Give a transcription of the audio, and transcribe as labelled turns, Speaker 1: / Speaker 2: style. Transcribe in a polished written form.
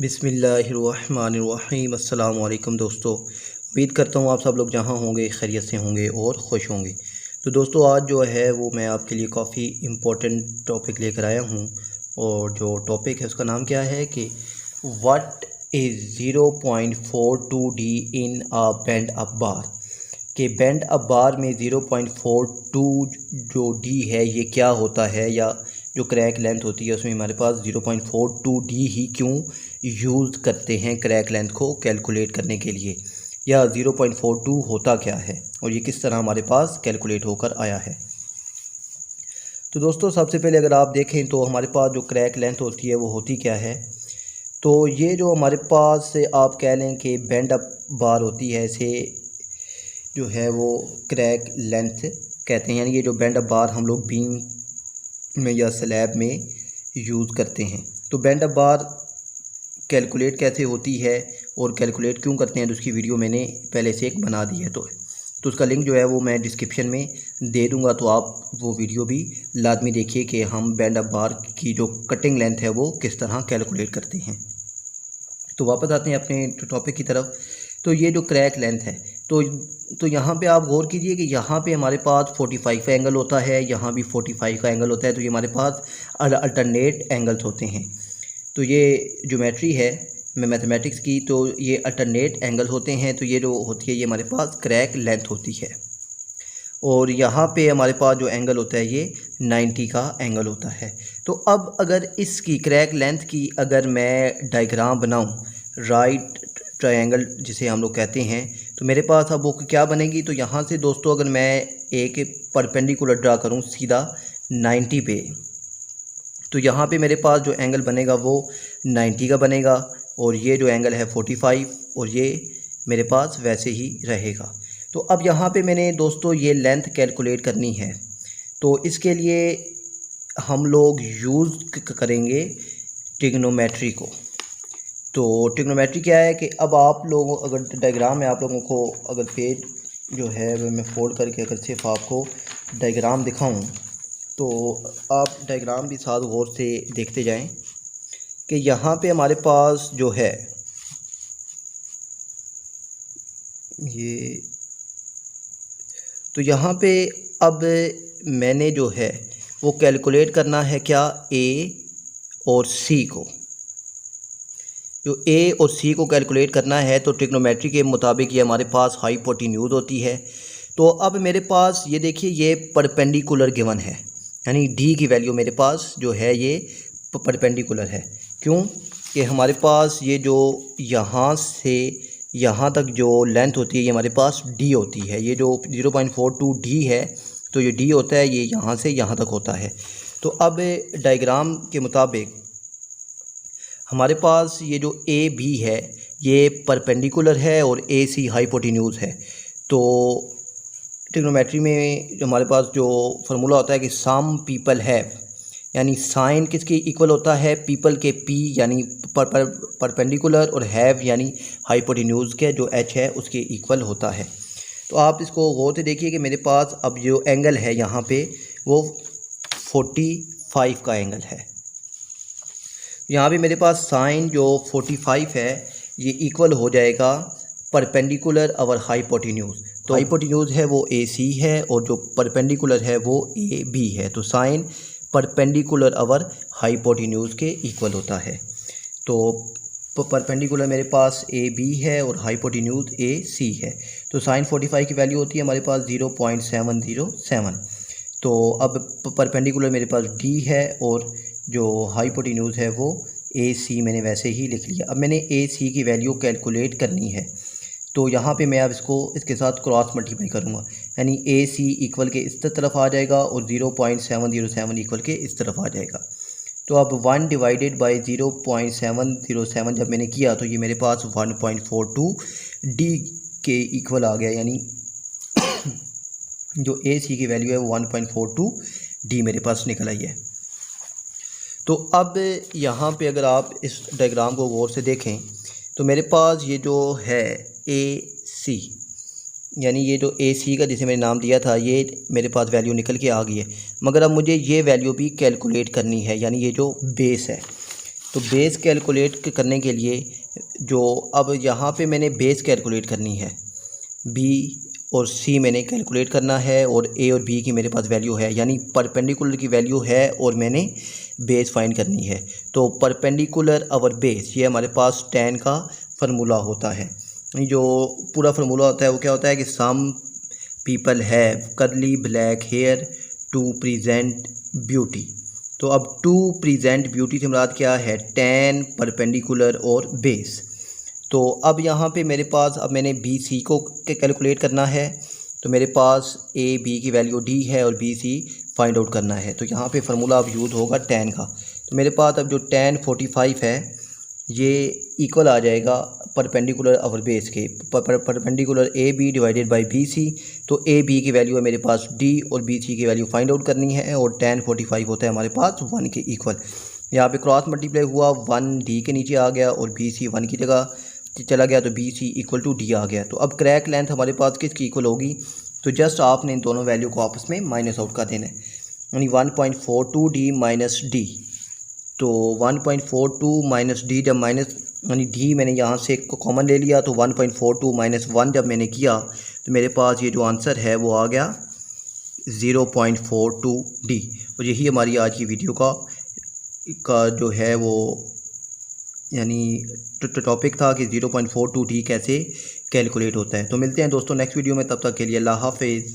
Speaker 1: बिस्मिल्लाहिर्रहमानिर्रहीम। अस्सलाम वालेकुम दोस्तों, उम्मीद करता हूँ आप सब लोग जहाँ होंगे खैरियत से होंगे और ख़ुश होंगे। तो दोस्तों आज जो है वो मैं आपके लिए काफ़ी इम्पोर्टेंट टॉपिक लेकर आया हूँ और जो टॉपिक है उसका नाम क्या है कि what is 0.42D in a bend up bar. कि बेंड अप बार में 0.42 जो डी है ये क्या होता है, या जो क्रैक लेंथ होती है उसमें हमारे पास 0.42D ही क्यों यूज़ करते हैं क्रैक लेंथ को कैलकुलेट करने के लिए, या 0.42 होता क्या है और ये किस तरह हमारे पास कैलकुलेट होकर आया है। तो दोस्तों सबसे पहले अगर आप देखें तो हमारे पास जो क्रैक लेंथ होती है वो होती क्या है। तो ये जो हमारे पास से आप कह लें कि बेंड अप बार होती है, इसे जो है वो क्रैक लेंथ कहते हैं। यानी ये जो बेंड अप बार हम लोग बीम में या स्लैब में यूज़ करते हैं। तो बेंड अप बार कैलकुलेट कैसे होती है और कैलकुलेट क्यों करते हैं तो उसकी वीडियो मैंने पहले से एक बना दी है। तो उसका लिंक जो है वो मैं डिस्क्रिप्शन में दे दूंगा, तो आप वो वीडियो भी लाजमी देखिए कि हम बेंड अप बार की जो कटिंग लेंथ है वो किस तरह कैलकुलेट करते हैं। तो वापस आते हैं अपने टॉपिक की तरफ। तो ये जो क्रैक लेंथ है तो यहाँ पे आप गौर कीजिए कि यहाँ पे हमारे पास 45 का एंगल होता है, यहाँ भी 45 का एंगल होता है। तो ये हमारे पास अल्टरनेट एंगल्स होते हैं। तो ये ज्योमेट्री है मैथमेटिक्स की, तो ये अल्टरनेट एंगल होते हैं। तो ये जो होती है ये हमारे पास क्रैक लेंथ होती है। और यहाँ पे हमारे पास जो एंगल होता है ये 90 का एंगल होता है। तो अब अगर इसकी क्रैक लेंथ की अगर मैं डायग्राम बनाऊँ, राइट ट्रायंगल जिसे हम लोग कहते हैं, तो मेरे पास अब वो क्या बनेगी। तो यहाँ से दोस्तों अगर मैं एक परपेंडिकुलर ड्रा करूँ सीधा 90 पे, तो यहाँ पे मेरे पास जो एंगल बनेगा वो 90 का बनेगा और ये जो एंगल है 45 और ये मेरे पास वैसे ही रहेगा। तो अब यहाँ पे मैंने दोस्तों ये लेंथ कैलकुलेट करनी है। तो इसके लिए हम लोग यूज़ करेंगे ट्रिग्नोमेट्री को। तो ट्रिग्नोमेट्री क्या है कि अब आप लोगों अगर डायग्राम में आप लोगों को अगर पेज जो है वो मैं फोल्ड करके अगर सिर्फ आपको डायग्राम दिखाऊं तो आप डायग्राम भी साथ गौर से देखते जाएं कि यहाँ पे हमारे पास जो है ये, तो यहाँ पे अब मैंने जो है वो कैलकुलेट करना है क्या, ए और सी को। जो ए और सी को कैलकुलेट करना है तो ट्रिग्नोमेट्री के मुताबिक ये हमारे पास हाइपोटेन्यूज होती है। तो अब मेरे पास ये देखिए ये परपेंडिकुलर गिवन है, यानी डी की वैल्यू मेरे पास जो है ये परपेंडिकुलर है। क्यों कि हमारे पास ये जो यहाँ से यहाँ तक जो लेंथ होती है ये हमारे पास डी होती है। ये जो 0.42 डी है तो ये डी होता है, ये यहाँ से यहाँ तक होता है। तो अब डायग्राम के मुताबिक हमारे पास ये जो ए बी है ये परपेंडिकुलर है और ए सी हाइपोटेन्यूज है। तो ट्रिग्नोमेट्री में जो हमारे पास जो फार्मूला होता है कि सम पीपल हैव, यानी साइन किसके इक्वल होता है, पीपल के पी यानी परपेंडिकुलर और हैव यानी हाइपोटेन्यूज के जो एच है उसके इक्वल होता है। तो आप इसको गौर से देखिए कि मेरे पास अब जो एंगल है यहाँ पे वो 45 का एंगल है। यहाँ पे मेरे पास साइन जो 45 है ये इक्वल हो जाएगा परपेंडिकुलर अवर हाइपोटेन्यूज। तो हाइपोटेन्यूज है वो ए सी है और जो परपेंडिकुलर है वो ए बी है। तो साइन परपेंडिकुलर अवर हाइपोटेन्यूज के इक्वल होता है। तो परपेंडिकुलर मेरे पास ए बी है और हाइपोटेन्यूज ए सी है। तो साइन 45 की वैल्यू होती है हमारे पास 0.707। तो अब परपेंडिकुलर मेरे पास डी है और जो हाइपोटेन्यूज है वो ए सी मैंने वैसे ही लिख लिया। अब मैंने ए सी की वैल्यू कैलकुलेट करनी है। तो यहाँ पे मैं अब इसको इसके साथ क्रॉस मल्टीप्लाई करूँगा, यानी ए सी इक्वल के इस तरफ आ जाएगा और 0.707 इक्वल के इस तरफ आ जाएगा। तो अब 1 डिवाइडेड बाई 0.707 जब मैंने किया तो ये मेरे पास 1.42 डी के इक्वल आ गया, यानी जो ए सी की वैल्यू है वो 1.42 डी मेरे पास निकल आई है। तो अब यहाँ पे अगर आप इस डायग्राम को गौर से देखें तो मेरे पास ये जो है ए सी, यानी ये जो ए सी का जिसे मैंने नाम दिया था ये मेरे पास वैल्यू निकल के आ गई है। मगर अब मुझे ये वैल्यू भी कैलकुलेट करनी है, यानी ये जो बेस है तो बेस कैलकुलेट करने के लिए जो अब यहाँ पे मैंने बेस कैलकुलेट करनी है, बी और सी मैंने कैलकुलेट करना है और ए और बी की मेरे पास वैल्यू है, यानी परपेंडिकुलर की वैल्यू है और मैंने बेस फाइंड करनी है। तो परपेंडिकुलर अवर बेस, ये हमारे पास tan का फार्मूला होता है। जो पूरा फार्मूला होता है वो क्या होता है कि some people have curly black hair to present beauty. तो अब टू प्रेजेंट ब्यूटी से मुराद क्या है, tan, परपेंडिकुलर और बेस। तो अब यहाँ पे मेरे पास अब मैंने बी सी को कैलकुलेट करना है। तो मेरे पास ए बी की वैल्यू डी है और बी सी फाइंड आउट करना है। तो यहाँ पे फार्मूला अब यूज़ होगा tan का। तो मेरे पास अब जो tan 45 है ये इक्वल आ जाएगा परपेंडिकुलर अवर बेस के, perpendicular A B divided by B C. तो ए बी की वैल्यू है मेरे पास डी और बी सी की वैल्यू फाइंड आउट करनी है और tan 45 होता है हमारे पास 1 के इक्वल। यहाँ पे क्रॉस मल्टीप्लाई हुआ, 1 डी के नीचे आ गया और बी सी 1 की जगह चला गया, तो B C equal to D आ गया। तो अब क्रैक लेंथ हमारे पास किसकी इक्वल होगी, तो जस्ट आपने इन दोनों वैल्यू को आपस में माइनस आउट कर देना है, यानी 1.42 डी माइनस डी। तो 1.42 माइनस डी, जब माइनस यानी डी मैंने यहाँ से कॉमन ले लिया, तो 1.42 माइनस 1 जब मैंने किया तो मेरे पास ये जो आंसर है वो आ गया 0.42 डी। और यही हमारी आज की वीडियो का जो है वो यानी टॉपिक था कि 0.42 डी कैसे कैलकुलेट होता है। तो मिलते हैं दोस्तों नेक्स्ट वीडियो में, तब तक के लिए अल्लाह हाफिज़।